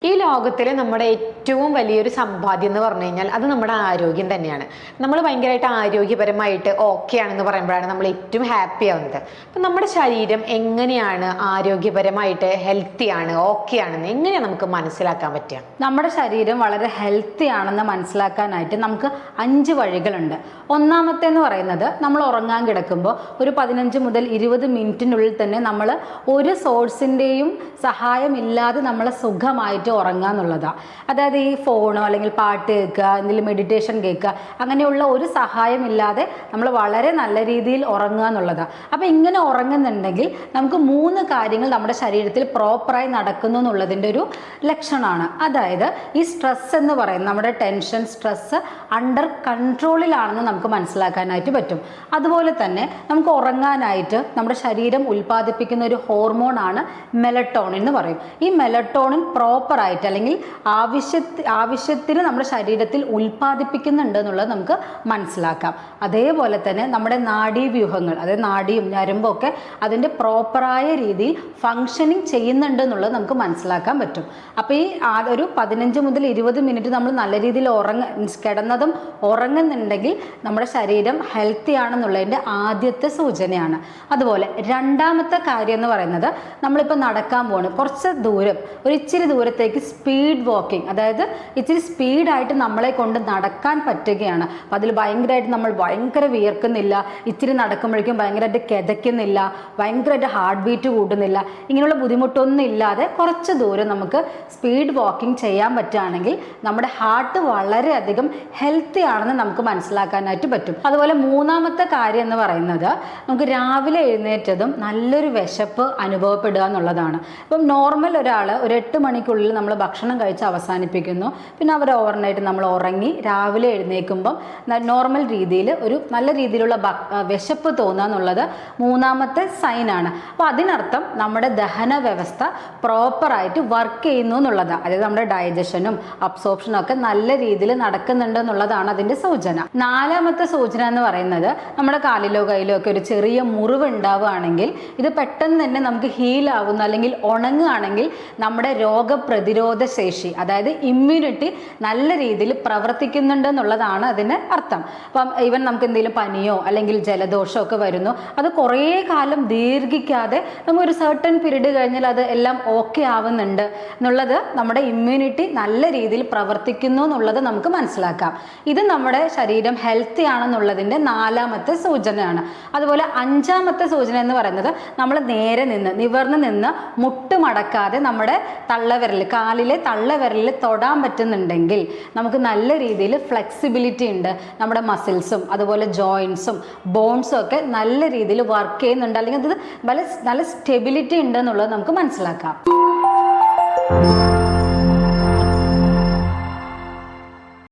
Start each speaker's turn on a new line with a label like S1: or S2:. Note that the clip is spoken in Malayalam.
S1: ഈ ലോകത്തിൽ നമ്മുടെ ഏറ്റവും വലിയൊരു സമ്പാദ്യം എന്ന് പറഞ്ഞു കഴിഞ്ഞാൽ അത് നമ്മുടെ ആരോഗ്യം തന്നെയാണ്. നമ്മൾ ഭയങ്കരമായിട്ട് ആരോഗ്യപരമായിട്ട് ഓക്കെ ആണെന്ന് പറയുമ്പോഴാണ് നമ്മൾ ഏറ്റവും ഹാപ്പി ആവുന്നത്. അപ്പം നമ്മുടെ ശരീരം എങ്ങനെയാണ് ആരോഗ്യപരമായിട്ട് ഹെൽത്തി ആണ്, ഓക്കെ ആണെന്ന് എങ്ങനെയാണ് നമുക്ക് മനസ്സിലാക്കാൻ പറ്റുക?
S2: നമ്മുടെ ശരീരം വളരെ ഹെൽത്തി ആണെന്ന് മനസ്സിലാക്കാനായിട്ട് നമുക്ക് 5 വഴികളുണ്ട്. ഒന്നാമത്തെ എന്ന് പറയുന്നത്, നമ്മൾ ഉറങ്ങാൻ കിടക്കുമ്പോൾ ഒരു 15 മുതൽ 20 മിനിറ്റിനുള്ളിൽ തന്നെ നമ്മൾ ഒരു സോഴ്സിൻ്റെയും സഹായമില്ലാതെ നമ്മൾ സുഖമായിട്ട് ഉറങ്ങുക എന്നുള്ളതാണ്. അതായത് ഈ ഫോണോ അല്ലെങ്കിൽ പാട്ട് കേൾക്കുക, എന്തെങ്കിലും മെഡിറ്റേഷൻ കേൾക്കുക, അങ്ങനെയുള്ള ഒരു സഹായമില്ലാതെ നമ്മൾ വളരെ നല്ല രീതിയിൽ ഉറങ്ങുക എന്നുള്ളതാണ്. അപ്പോൾ ഇങ്ങനെ ഉറങ്ങുന്നുണ്ടെങ്കിൽ നമുക്ക് 3 കാര്യങ്ങൾ നമ്മുടെ ശരീരത്തിൽ പ്രോപ്പറായി നടക്കുന്നു എന്നുള്ളതിൻ്റെ ഒരു ലക്ഷണമാണ്. അതായത് ഈ സ്ട്രെസ് എന്ന് പറയുന്നത്, നമ്മുടെ ടെൻഷൻ, സ്ട്രെസ് അണ്ടർ കൺട്രോളിലാണെന്ന് നമുക്ക് മനസ്സിലാക്കാനായിട്ട് പറ്റും. അതുപോലെ തന്നെ നമുക്ക് ഉറങ്ങാനായിട്ട് നമ്മുടെ ശരീരം ഉൽപ്പാദിപ്പിക്കുന്ന ഒരു ഹോർമോണാണ് മെലട്ടോണിൻ എന്ന് പറയും. ഈ മെലട്ടോണിൻ പ്രോപ്പറായിട്ട് അല്ലെങ്കിൽ ആവശ്യത്തിന് നമ്മുടെ ശരീരത്തിൽ ഉൽപ്പാദിപ്പിക്കുന്നുണ്ട് എന്നുള്ളത് നമുക്ക് മനസ്സിലാക്കാം. അതേപോലെ തന്നെ നമ്മുടെ നാഡീവ്യൂഹങ്ങൾ, അതായത് നാഡിയും ഞരമ്പും ഒക്കെ അതിൻ്റെ പ്രോപ്പറായ രീതിയിൽ ഫങ്ഷനിങ് ചെയ്യുന്നുണ്ട് എന്നുള്ളത് നമുക്ക് മനസ്സിലാക്കാൻ പറ്റും. അപ്പോൾ ഈ ഒരു 15 മുതൽ 20 മിനിറ്റ് നമ്മൾ നല്ല രീതിയിൽ കിടന്നതും ഉറങ്ങുന്നുണ്ടെങ്കിൽ നമ്മുടെ ശരീരം ഹെൽത്തി ആണെന്നുള്ളതിൻ്റെ ആദ്യത്തെ സൂചനയാണ്. അതുപോലെ രണ്ടാമത്തെ കാര്യം എന്ന് പറയുന്നത്, നമ്മളിപ്പോൾ നടക്കാൻ പോകണം, കുറച്ച് ദൂരം, ഒരു ഇച്ചിരി ദൂരത്തേക്ക് സ്പീഡ് വാക്കിംഗ്, അതായത് ഇച്ചിരി സ്പീഡായിട്ട് നമ്മളെ കൊണ്ട് നടക്കാൻ പറ്റുകയാണ്. അപ്പം അതിൽ ഭയങ്കര വിയർക്കുന്നില്ല, ഇച്ചിരി നടക്കുമ്പോഴേക്കും ഭയങ്കരമായിട്ട് കിതയ്ക്കുന്നില്ല, ഭയങ്കരമായിട്ട് ഹാർട്ട് ബീറ്റ് കൂടുന്നില്ല, ഇങ്ങനെയുള്ള ബുദ്ധിമുട്ടൊന്നും ഇല്ലാതെ കുറച്ച് ദൂരം നമുക്ക് സ്പീഡ് വാക്കിംഗ് ചെയ്യാൻ പറ്റുകയാണെങ്കിൽ നമ്മുടെ ഹാർട്ട് വളരെയധികം ഹെൽത്തി ആണെന്ന് നമുക്ക് മനസ്സിലാക്കാനായിട്ട് പറ്റും. അതുപോലെ മൂന്നാമത്തെ കാര്യം എന്ന് പറയുന്നത്, നമുക്ക് രാവിലെ എഴുന്നേറ്റതും നല്ലൊരു വിശപ്പ് അനുഭവപ്പെടുക എന്നുള്ളതാണ്. ഇപ്പം നോർമൽ ഒരാൾ ഒരു 8 മണിക്കുള്ളിൽ നമ്മൾ ഭക്ഷണം കഴിച്ച് അവസാനിപ്പിക്കുന്നു, പിന്നെ അവർ ഓവർനൈറ്റ് നമ്മൾ ഉറങ്ങി രാവിലെ എഴുന്നേൽക്കുമ്പം നോർമൽ രീതിയിൽ ഒരു നല്ല രീതിയിലുള്ള വിശപ്പ് തോന്നുക എന്നുള്ളത് മൂന്നാമത്തെ സൈനാണ്. അപ്പോൾ അതിനർത്ഥം നമ്മുടെ ദഹന വ്യവസ്ഥ പ്രോപ്പറായിട്ട് വർക്ക് ചെയ്യുന്നു എന്നുള്ളതാണ്. അതായത് നമ്മുടെ ഡൈജഷനും അബ്സോർപ്ഷനും ഒക്കെ നല്ല രീതിയിൽ നടക്കുന്നുണ്ട് എന്നുള്ളതാണ് അതിൻ്റെ സൂചന. നാലാമത്തെ സൂചന എന്ന് പറയുന്നത്, നമ്മുടെ കാലിലോ കയ്യിലോ ഒക്കെ ഒരു ചെറിയ മുറിവ് ഉണ്ടാവുകയാണെങ്കിൽ ഇത് പെട്ടെന്ന് തന്നെ നമുക്ക് ഹീലാവുന്നു അല്ലെങ്കിൽ ഉണങ്ങുകയാണെങ്കിൽ നമ്മുടെ രോഗപ്രതിരോധ ശേഷി, അതായത് ഇമ്മ്യൂണിറ്റി നല്ല രീതിയിൽ പ്രവർത്തിക്കുന്നുണ്ട് എന്നുള്ളതാണ് അതിന് അർത്ഥം. അപ്പം ഈവൻ നമുക്ക് എന്തെങ്കിലും പനിയോ അല്ലെങ്കിൽ ജലദോഷമോ ഒക്കെ വരുന്നു, അത് കുറേ കാലം ദീർഘിക്കാതെ നമുക്കൊരു സർട്ടൻ പീരീഡ് കഴിഞ്ഞാൽ അത് എല്ലാം ഓക്കെ ആവുന്നുണ്ട് എന്നുള്ളത്, നമ്മുടെ ഇമ്മ്യൂണിറ്റി നല്ല രീതിയിൽ പ്രവർത്തിക്കുന്നു എന്നുള്ളത് നമുക്ക് മനസ്സിലാക്കാം. ഇത് നമ്മുടെ ശരീരം ഹെൽത്തി ആണെന്നുള്ളതിൻ്റെ നാലാമത്തെ സൂചനയാണ്. അതുപോലെ അഞ്ചാമത്തെ സൂചന എന്ന് പറയുന്നത്, നമ്മൾ നേരെ നിവർന്ന് നിന്ന് മുട്ടുമടക്കാതെ നമ്മുടെ കാലിലെ തള്ളവിരലിൽ തൊടാൻ പറ്റുന്നുണ്ടെങ്കിൽ നമുക്ക് നല്ല രീതിയിൽ ഫ്ലെക്സിബിലിറ്റി ഉണ്ട്, നമ്മുടെ മസിൽസും അതുപോലെ ജോയിൻസും ബോൺസും ഒക്കെ നല്ല രീതിയിൽ വർക്ക് ചെയ്യുന്നുണ്ട്, അല്ലെങ്കിൽ അത് നല്ല സ്റ്റെബിലിറ്റി ഉണ്ട് എന്നുള്ളത് നമുക്ക് മനസ്സിലാക്കാം.